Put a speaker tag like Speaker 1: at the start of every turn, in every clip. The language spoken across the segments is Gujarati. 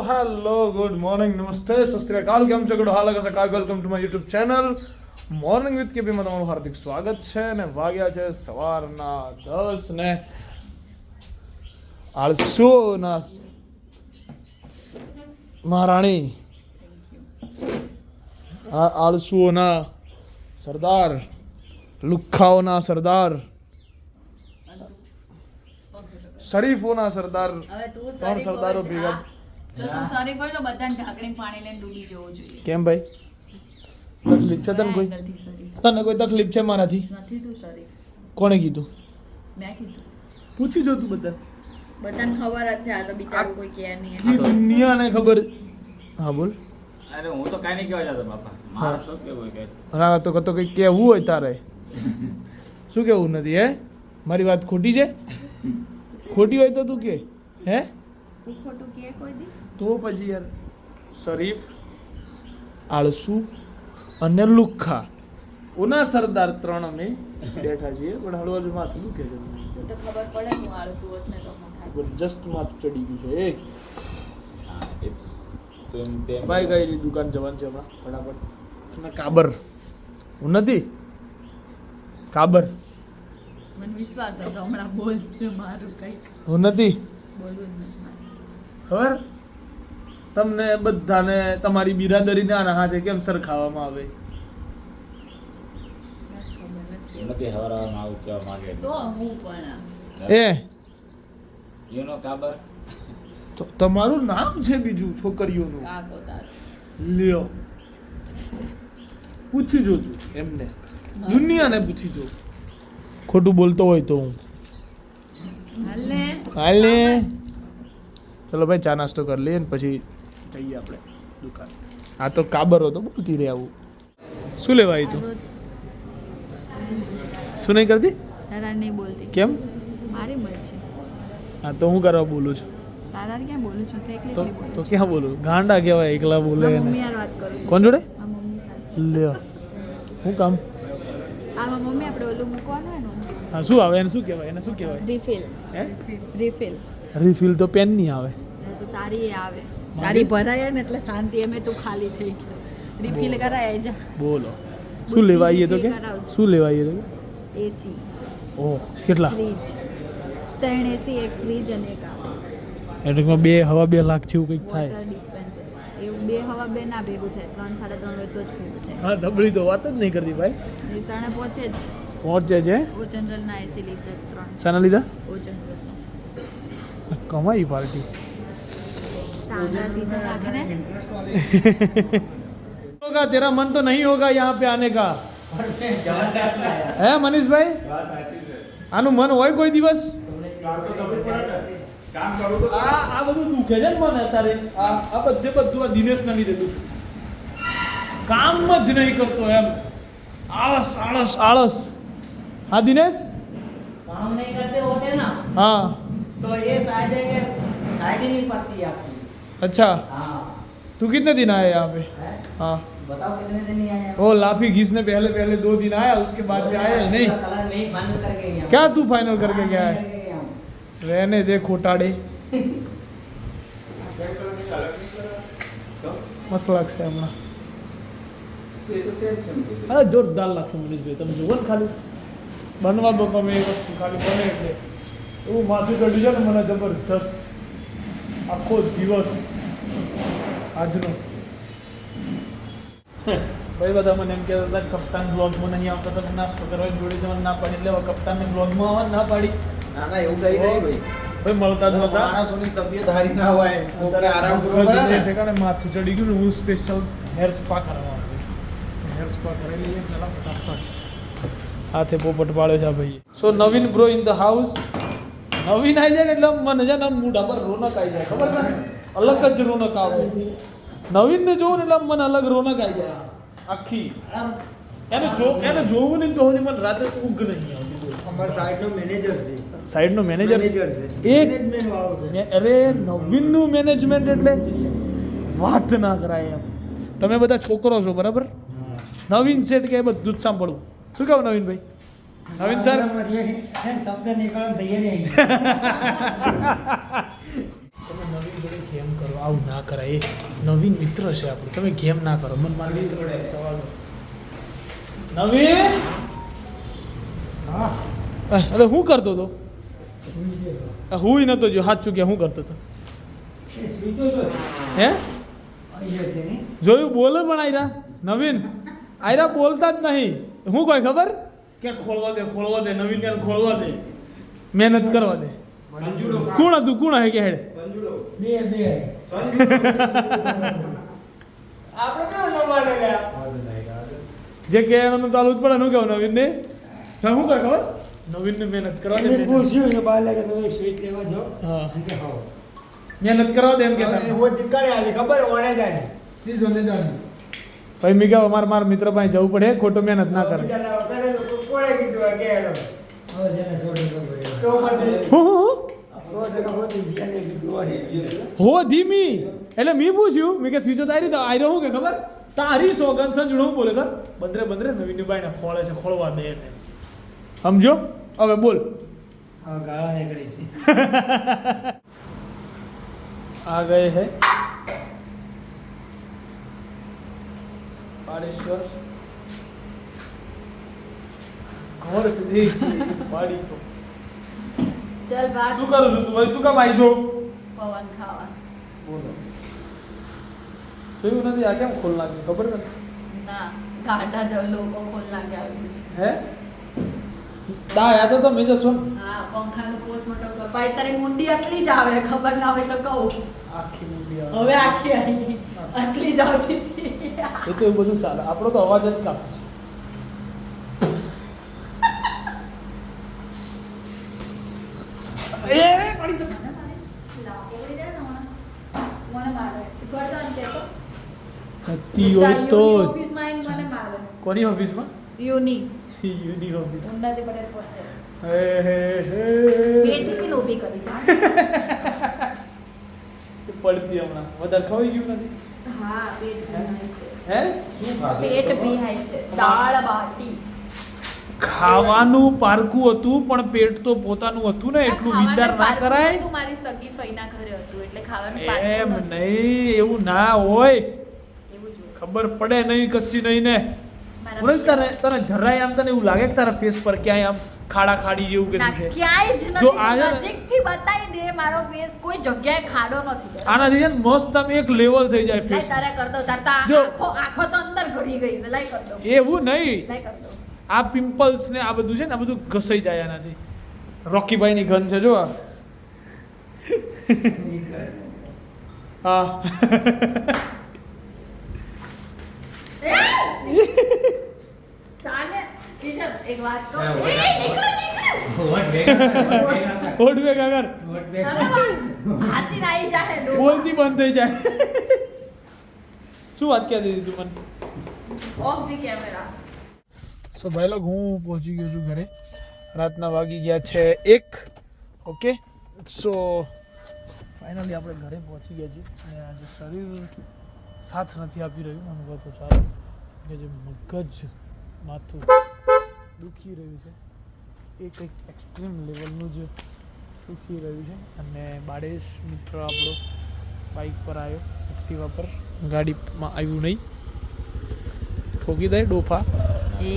Speaker 1: सो हेलो गुड मॉर्निंग नमस्ते सत श्री अकाल કેમ છો ગુડ હાલ કસે કાય welcome to my YouTube channel morning with KP માં તમારું હાર્દિક સ્વાગત છે ને વાગ્યા છે સવારના 10 ને આળસુના મહારાણી આળસુઓના સરદાર લુખ્ખાઓના સરદાર શરીફોના સરદાર ત્રણ સરદારો ભેગા
Speaker 2: જો તું શરીફ હોય તો બધાને ઢાંકણી પાણી લઈને ડૂબી જવું જોઈએ.
Speaker 1: કેમ ભાઈ તકલીફ છે તને કોઈ? તને કોઈ તકલીફ છે મારાથી?
Speaker 2: નથી તું શરીફ.
Speaker 1: કોણે કીધું?
Speaker 2: મેં કીધું.
Speaker 1: પૂછી જો તું બધા.
Speaker 2: બધાને ખબર જ છે, આ તો બિચારું કોઈ કહે નહીં.
Speaker 1: દુનિયાને ખબર. હા બોલ.
Speaker 3: અરે હું તો કાઈ નહીં કહેવા જતો બાપા. મારે શું કેવું કે
Speaker 1: હા તો કતો કઈ કહેવું હોય તારે શું કેવું નથી હે? મારી વાત ખોટી છે? ખોટી હોય તો તું કે હે?
Speaker 2: તું ખોટું કહે કોઈ દી?
Speaker 1: તો પછી યાર શરીફ આળસુ અને લુખ્ખા ઓના સરદાર ત્રણ અમે બેઠા છીએ પણ હળવા માથું દુખે છે.
Speaker 2: તું તો ખબર પડે હું આળસુ હોત ને તો હું થાક.
Speaker 1: જસ્ટ માથું ચડી ગયું છે એ
Speaker 3: હા એ તેમ
Speaker 1: ભાઈ કઈ દુકાન જવાનું છે હમણાં ફટાફટ અને કાબર હું નથી કાબર
Speaker 2: મને વિશ્વાસ હતો હમણાં બોલશે મારું કંઈક.
Speaker 1: હું નથી
Speaker 2: બોલવું જ નથી મારે.
Speaker 1: ખબર તમને બધાને તમારી બિરાદરીને આના હાથે કેમ સરખાવવામાં આવે?
Speaker 2: નથી ખબર નથી.
Speaker 3: નથી હવારમાં આવું કહેવા માંગે
Speaker 2: તો હું પણ
Speaker 1: એ
Speaker 3: યુ નો કાબર
Speaker 1: તો તમારું નામ છે બીજું છોકરીઓનું
Speaker 2: કાકો તારો.
Speaker 1: લ્યો પૂછી જો તું એમને દુનિયાને પૂછી જો ખોટું બોલતો હોય તો હું
Speaker 2: હાલે
Speaker 1: હાલે ચલો ભાઈ ચા નાસ્તો કરી લઈએ ને પછી જઈએ આપણે દુકાન. આ તો કાબર હતો બોલતી રહે આવું. શું લેવા આવી તું? શું નહીં કરતી?
Speaker 2: તારા નહીં બોલતી.
Speaker 1: કેમ?
Speaker 2: મારી મરજી.
Speaker 1: હા તો હું કરવા બોલું છું?
Speaker 2: તારા ક્યાં બોલું છું? તો એકલી
Speaker 1: તો
Speaker 2: એકલી બોલું.
Speaker 1: તો ક્યાં બોલું? ગાંડા કહેવાય એકલા બોલે
Speaker 2: આ
Speaker 1: એને.
Speaker 2: મમ્મી યાર વાત કરું છું.
Speaker 1: કોણ જોડે?
Speaker 2: આ મમ્મી સાથે.
Speaker 1: લ્યો હું કામ?
Speaker 2: આમાં મમ્મી આપણે ઓલું મૂકવાનું હોય ને
Speaker 1: હા શું આવે એને શું કહેવાય? એને શું કહેવાય?
Speaker 2: રિફિલ.
Speaker 1: હે
Speaker 2: રિફિલ
Speaker 1: રિફિલ તો પેન નહીં આવે.
Speaker 2: તો તારી એ આવે. તારી ભરાય ને એટલે શાંતિ એમે તું ખાલી થઈ ગયો. રિફિલ કરાય જા.
Speaker 1: બોલો શું લેવા આવીએ તો કે? શું લેવા આવીએ તો કે?
Speaker 2: એસી
Speaker 1: ઓહ કેટલા?
Speaker 2: ફ્રીજ 3 એસી એક ફ્રીજ અને એક આ
Speaker 1: એટલેમાં બે હવા 2 લાખ જેવું કંઈક થાય.
Speaker 2: Water dispenser. એવું 2 હવા 2 ના ભેગું થાય. 3 3.5 હોય તો જ ભેગું થાય.
Speaker 1: હા નબળી તો વાત જ નહીં કરતી ભાઈ.
Speaker 2: એ ત્રણે પહોંચે જ.
Speaker 1: પહોંચે છે.
Speaker 2: ઓ જનરલ ના એસી લીધા 3.
Speaker 1: શાના લીધા?
Speaker 2: ઓ જનરલ
Speaker 1: કમાઈ પાર્ટી.
Speaker 2: टांगा सीधा रखना है.
Speaker 1: होगा तेरा मन तो नहीं होगा यहाँ पे आने का है मनीष भाई? આનું મન હોય કોઈ દિવસ? આ બધું દુખે છે ને મને અત્યારે આ બધું આ દિનેશના લીધે દુખે. કામ જ નહીં કરતો એમ આળસ આળસ આળસ. હા દિનેશ
Speaker 4: काम नहीं करते होते ना
Speaker 1: हाँ
Speaker 4: तो ये शायद है कि साइड ही नहीं पड़ती आपकी.
Speaker 1: अच्छा
Speaker 4: हाँ
Speaker 1: तू कितने दिन आया यहाँ पे?
Speaker 4: है?
Speaker 1: हाँ
Speaker 4: बताओ कितने दिन नहीं आए.
Speaker 1: वो लाफी घिसने पहले 2 दिन आया उसके बाद में आया ही नहीं.
Speaker 4: कलर नहीं फाइनल करके गया.
Speaker 1: क्या तू फाइनल करके गया है?
Speaker 4: करके गया हूँ.
Speaker 1: रहने दे खोटाड़े. મસ્ત લાગશે હમણાં. અરે જોરદાર લાગશે મનીષભાઈ. તમે જુઓ ને ખાલી બનવા દો તમે એ વસ્તુ ખાલી બને એટલે એવું માથું ચડ્યું છે ને મને જબરજસ્ત આખો દિવસ આજનો. ભાઈ બધા મને એમ કહેતા હતા કપ્તાન બ્લોગમાં નહીં આવતા તમે નાસ્તો કરવાની જોડે જવાનું ના પાડી એટલે હવે કપ્તાનને બ્લોગમાં આવવાનું ના પાડી.
Speaker 5: ના ના એવું કઈ નહીં ભાઈ.
Speaker 1: ભાઈ મળતા જ નહોતા.
Speaker 5: માણસોની તબિયત હારી ના હોય કોકને આરામ કરવો પડે ને.
Speaker 1: ઠેકાણે માથું ચડી ગયું ને હું સ્પેશિયલ હેર સ્પા કરવા આવ્યો. હેર સ્પા કરાવી લઈએ પહેલાં ફટાફટ. હાથે પોપટ પાડ્યો છે આ ભાઈ. સો નવીન બ્રો ઇન ધ હાઉસ. નવીન આવી જાય ને એટલે મને છે ને મોઢા પર રોનક આવી જાય. ખબર છે ને અલગ જ રોનક આવે. નવીનને જોવું ને એટલે મને અલગ રોનક આવી જાય આખી. એને જોવું નહીં તો મને રાતે ઊંઘ નહીં આવતી.
Speaker 5: અમારા સાઈડનો મેનેજર છે.
Speaker 1: સાઈડનો મેનેજર
Speaker 5: મેનેજર છે.
Speaker 1: એક
Speaker 5: મેનેજમેન્ટ વાળો છે.
Speaker 1: અરે નવીનનું મેનેજમેન્ટ એટલે વાત ના કરાય એમ. તમે બધા છોકરો છો બરાબર? નવીન શેઠ કે બધું જ સાંભળવું. શું કહું નવીનભાઈ? નવીન સર
Speaker 4: શબ્દ નીકળવા તૈયાર નહીં.
Speaker 1: તમે નવીન જોડે કેમ કરવા આવું ના કરાય એ નવીન મિત્ર છે આપણો તમે ગેમ ના કરો મને મારી જવા દો નવીન હા અરે હું કરતો હતો હું નતો જો હાથ ચૂક્યા હું કરતો હતો હે જોયું બોલે પણ આયરા નવીન આયરા બોલતા જ નહીં હું કોઈ ખબર કે ખોળવા દે નવીન ને ખોળવા દે મહેનત કરવા દે કોણ હતું કોણ હે કે હેડે જે કે એનું ચાલુ જ પડે શું કેવું નવીન ને શું કહે ખબર નવીન ને મહેનત કરવા દે
Speaker 4: પૂછ્યું કે બહાર લાગે તમે સ્વીટ લેવા જાઓ
Speaker 1: હા
Speaker 4: કે હા
Speaker 1: મહેનત કરવા દે એમ કે
Speaker 4: ખબર ઓણે જાય
Speaker 1: ભાઈ મી કહો મારા મિત્ર પાસે જવું પડે ખોટો મહેનત ના કરે
Speaker 4: કોણે કીધું કે હવે જેને છોડી તો
Speaker 1: હો ધીમી એટલે મી પૂછ્યું મેં કે સ્વીચો તારી તો આયરો હું કે ખબર તારી સોગન સંજુણ હું બોલે કર બંદરે નવીન બાઈને ખોળે છે ખોળવા દે ને સમજો હવે બોલ
Speaker 4: હા ગાળા નીકળી છે
Speaker 1: आ गए हैं बाड़ेश्वर गौर से देखिए इस बाड़ी को
Speaker 2: ચલ બાદ
Speaker 1: શું કરું છું તું ભાઈ શું કામ આવી છો
Speaker 2: પવન ખાવા
Speaker 1: બોલો જોયું નથી આ કેમ ખોલ નાખ્યું ખબર નથી
Speaker 2: ના ગાંડા જ લોકો ખોલ નાખ્યા
Speaker 1: હે દા યા તો તમે જશો
Speaker 2: હા પંખાનું પોસ્ટમોર્ટમ કર ભાઈ તારી મુંડી આટલી જ આવે ખબર ના હોય તો કહું
Speaker 1: આખી મૂવી
Speaker 2: હવે આખી આવી આટલી જ આવતી હતી
Speaker 1: એ તો એ બધું ચાલે આપણો તો અવાજ જ કાપે છે એ પડી તો સતી હોય તો કોની ઓફિસમાં
Speaker 2: યુની
Speaker 1: યુની ઓફિસ
Speaker 2: ઉન્નતિ પટેલ પોતે
Speaker 1: હે હે હે
Speaker 2: પેટીથી લોબી કરી જા
Speaker 1: પડતી હમણાં વધારે ખવાઈ ગયું નથી
Speaker 2: હા પેટ ભરાય છે
Speaker 1: હે
Speaker 2: પેટ ભરાય છે દાળ બાટી
Speaker 1: ખાવાનું પારકું હતું પણ પેટ તો પોતાનું હતું ને એટલું વિચાર ના કરાય
Speaker 2: તું મારી સગી ફઈના ઘરે હતું એટલે ખાવાનું
Speaker 1: એમ
Speaker 2: પારકું
Speaker 1: નહીં એવું ના હોય
Speaker 2: એવું જો
Speaker 1: ખબર પડે નહીં કશી નહીં ને બોલે તને જરાય આમ તને એવું લાગે કે તારા ફેસ પર ક્યાંય આમ ખાડા ખાડી જેવું કે
Speaker 2: ના
Speaker 1: છે
Speaker 2: ક્યાંય જ
Speaker 1: જો
Speaker 2: નથી
Speaker 1: આ
Speaker 2: નજીકથી બતાવી દે મારો ફેસ કોઈ જગ્યાએ ખાડો નથી
Speaker 1: આનાથી છે ને મસ્ત આમ એક લેવલ થઈ જાય
Speaker 2: લાઈ
Speaker 1: ફેસ
Speaker 2: તારે કર દો તાર તા
Speaker 1: જો.
Speaker 2: આખો તો અંદર ઘડી ગઈ છે લાઈ કર દો
Speaker 1: એવું નહીં
Speaker 2: લાઈ કર દો
Speaker 1: આ પિમ્પલ્સ ને આ બધું છે ને આ બધું ઘસાઈ જાય આનાથી રોકીભાઈ ની ગન છે જો આ હા
Speaker 2: ચાલે કિશન એક વાત કહું
Speaker 3: ચાલો,
Speaker 2: એ નીકળો
Speaker 1: ઓટ બે કાગર
Speaker 2: હાચી નાઈ જાહે ડો
Speaker 1: બોલતી બંધ થઈ જાય શું વાત કહી દીધી તું મને
Speaker 2: ઓફ ધી કેમેરા
Speaker 1: સો ભાઈ લોગ હું પહોંચી ગયો છું ઘરે રાતના વાગી ગયા છે 1 ઓકે સો ફાઇનલી આપણે ઘરે પહોંચી ગયા છીએ અને આજે શરીર સાથ નથી આપી રહ્યું મને કહો તો સારું કે જે મગજ માથું દુખી રહ્યું છે એ કંઈક એક્સ્ટ્રીમ લેવલનું જ દુખી રહ્યું છે અને બાળેશ મિત્ર આપણો બાઇક પર આવ્યો એક્ટિવા પર ગાડીમાં આવ્યું નહીં ઠોકી દે ડોફા
Speaker 2: એ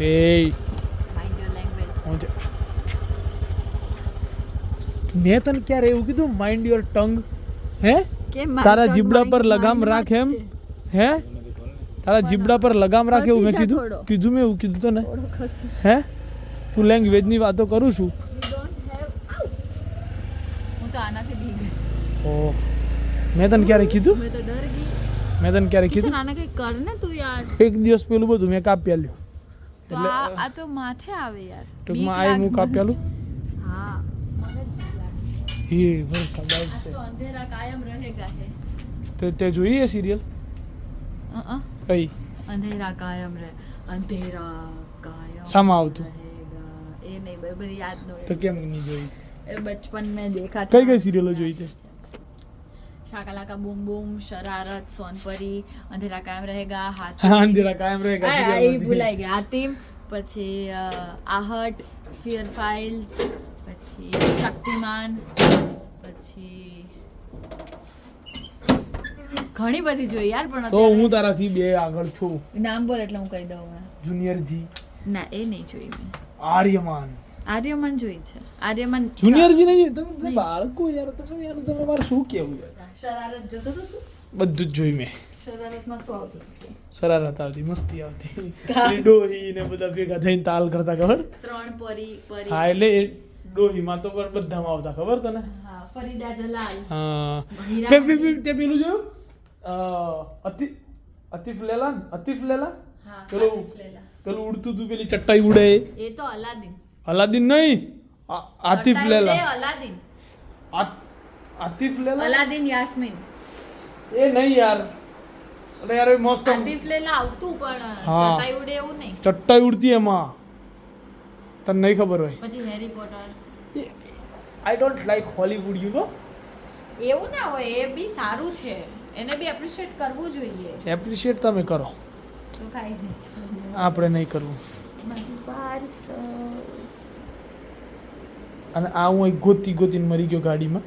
Speaker 1: એ
Speaker 2: માઇન્ડ યોર લેંગ્વેજ
Speaker 1: હું છે મેં તને ક્યારે એવું કીધું માઇન્ડ યોર ટંગ હે તારા જીબડા પર લગામ રાખ એમ હે તારા જીબડા પર લગામ રાખ એવું મેં કીધું કીધું મેં એવું કીધું તને હે તું લેંગ્વેજની વાતો કરું છું
Speaker 2: હું તો આનાથી બી ગઈ
Speaker 1: ઓ મેં તને ક્યારે કીધું
Speaker 2: મેં તો ડર ગઈ
Speaker 1: મેં તને ક્યારે
Speaker 2: કિશન
Speaker 1: કીધું
Speaker 2: આને કઈ કર ને તું યાર
Speaker 1: એક દિવસ પેલું બધું મેં કાપ્યા લ્યું
Speaker 2: તો આ તો માથે આવે યાર
Speaker 1: ટૂંકમાં આ હું કાપ્યાલું
Speaker 2: હા મને જ બીક લાગે
Speaker 1: એ વરસાદ આવશે
Speaker 2: તો અંધેરા કાયમ રહેગા હે
Speaker 1: તો તે જોઈએ સિરિયલ કઈ
Speaker 2: અંધેરા કાયમ રહે અંધેરા કાયમ
Speaker 1: શામાં આવતું
Speaker 2: रहेगा એ નહીં ભાઈ બધી યાદ ન
Speaker 1: તો કેમ નહીં જોઈ
Speaker 2: એ બચપન में देखा
Speaker 1: કઈ કઈ સિરિયલો જોઈ તે
Speaker 2: શાકાલાકા બૂમ બૂમ શરારત સોનપરી અંધેરા કાયમ રહેગા હાથ
Speaker 1: હા અંધેરા કાયમ रहेगा
Speaker 2: આ
Speaker 1: serial
Speaker 2: એ
Speaker 1: હતી.
Speaker 2: ભૂલાઈ ગયા હાતિમ પછી આહટ ફિયર ફાઇલ્સ પછી શક્તિમાન પછી ઘણી બધી જોઈ યાર પણ
Speaker 1: તો હું
Speaker 2: અત્યારે
Speaker 1: તારાથી 2 આગળ છું.
Speaker 2: નામ બોલ એટલે હું કહી દઉં હમણાં.
Speaker 1: જુનિયર જી,
Speaker 2: ના એ નહીં જોઈ મેં.
Speaker 1: આર્યમાન.
Speaker 2: આર્યમાન જોઈ છે. આર્યમાન
Speaker 1: જુનિયર જી નહીં જોયું? તમે બાળકો યાર, તમે યાર તમે મારે શું કહેવું યાર?
Speaker 2: શરારત જોતો હતો તું?
Speaker 1: બધું જ જોઈ મેં.
Speaker 2: શરારતમાં શું આવતું હતું?
Speaker 1: શરારત આવતી, મસ્તી આવતી, પેલી ડોહી ને બધા ભેગા થઈને તાલ કરતા, ખબર?
Speaker 2: 3 પરી
Speaker 1: હા, એટલે એ ડોહીમાં તો પણ બધામાં આવતા, ખબર તને?
Speaker 2: હા ફરીદા જલાલ
Speaker 1: હા.
Speaker 2: હીરા
Speaker 1: તે પેલું જોયું? અતિફ લેલા ને? અતિફ લેલા?
Speaker 2: હા
Speaker 1: પેલું
Speaker 2: આતિફ લેલા.
Speaker 1: પેલું ઉડતું તું, પેલી ચટ્ટાઈ ઉડે.
Speaker 2: એ તો અલાદીન.
Speaker 1: અલાદીન નહીં, આતિફ
Speaker 2: કરતા
Speaker 1: લેલા.
Speaker 2: ઉડે અલાદીન.
Speaker 1: આતિફ લેલા
Speaker 2: અલાદીન યાસ્મીન.
Speaker 1: એ નહીં યાર, અરે યાર એ મસ્ત
Speaker 2: આતિફ લેલા આવતું પણ
Speaker 1: હા.
Speaker 2: ચટાઈ ઉડે એવું નહીં.
Speaker 1: ચટ્ટાઈ ઉડતી એમાં, તને નહીં ખબર હોય.
Speaker 2: પછી Harry Potter.
Speaker 1: I don't like Hollywood, you know.
Speaker 2: એવું ના હોય, એ બી સારું છે, એને બી એપ્રિશિએટ કરવું જોઈએ.
Speaker 1: એપ્રિશિએટ તમે કરો,
Speaker 2: તો કાંઈ નહીં.
Speaker 1: આપણે નહીં કરવું.
Speaker 2: પાર્સલ.
Speaker 1: અને આ હું અહીં ગોતીને મરી ગયો ગાડીમાં,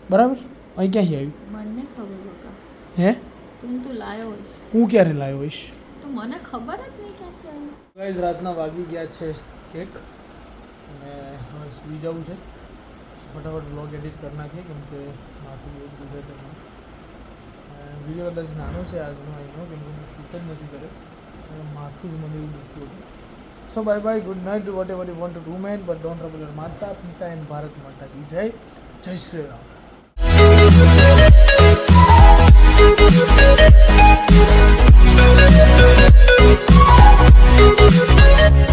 Speaker 1: બરાબર? અહીં ક્યાંથી આવ્યું?
Speaker 2: મને ખબર બકા.
Speaker 1: હે?
Speaker 2: તું લાયો હોઈશ.
Speaker 1: હું ક્યારે લાવ્યો હોઈશ?
Speaker 2: તો મને ખબર જ નહીં ક્યાંથી આવ્યું.
Speaker 1: ગાઈઝ રાતના વાગી ગયા છે 1 અને હવે સૂઈ જવું છે. ફટાફટ વ્લોગ એડિટ કરી નાખીએ, કેમ કે માથું બહુ દુખે છે. વિડીયો કદાચ નાનો છે આજનો અહીંનો, કેમ કે હું શૂટ જ નથી કર્યો અને માથું જ મને એવું દુખતું હતું. So bye bye, good night, whatever you want to do man, but don't trouble your માતા પિતા એન્ડ ભારત માતા કી જય. જય Shri Ram.
Speaker 6: We'll be right back.